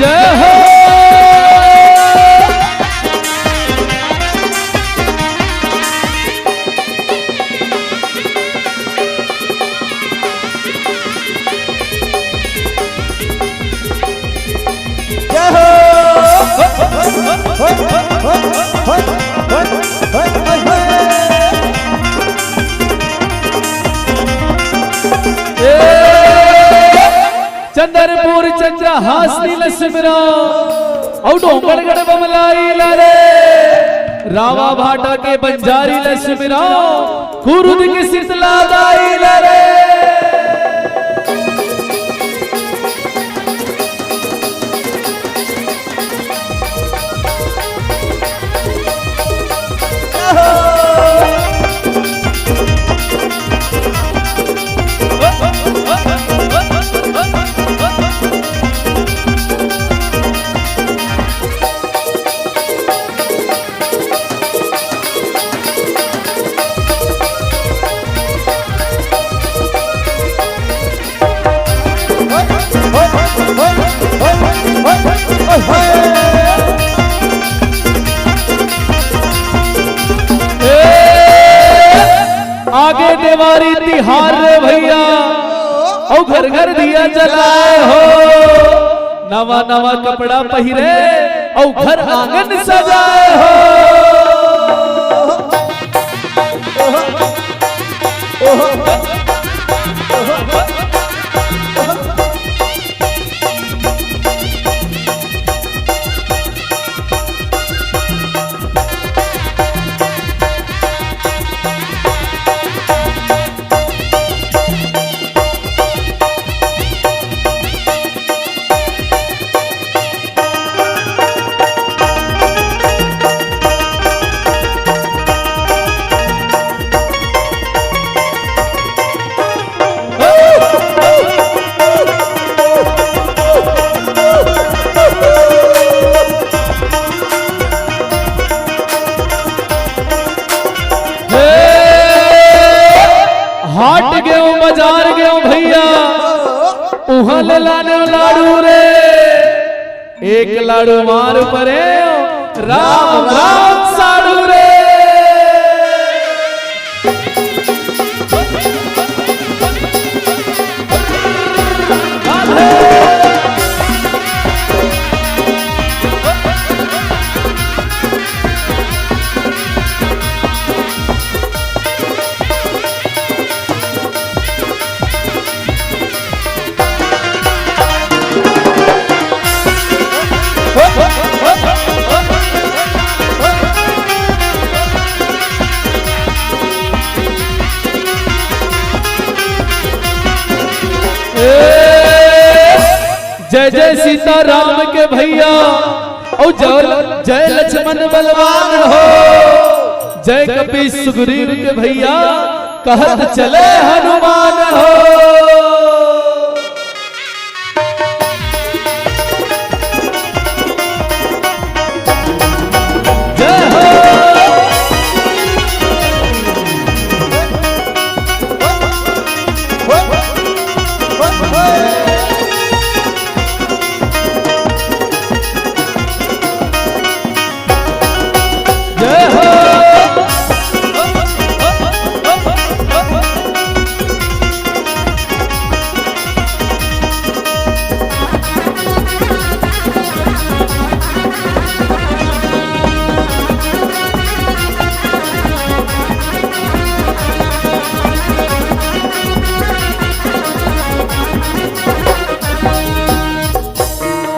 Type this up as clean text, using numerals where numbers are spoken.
जय हो। चंद्रपुर चंद्र हासनी लक्ष्मीरा डोंगरगढ़ बमलाई लारे रावा भाटा के बंजारी लक्ष्मीरा कुरुद के सिरतला दाई लारे आगे देवारी तिहार रे भैया और घर घर दिया जलाए हो नवा नवा कपड़ा पहिरे और घर आंगन सजाए हो। हाट गयो बाजार गयो भैया उहल लाने लाडू रे एक लाडू मार परे राम राम साडू रे। जय जय सीता राम के भैया और जय लक्ष्मण बलवान हो जय कपी सुग्रीव के भैया कहत चले हनुमान हो।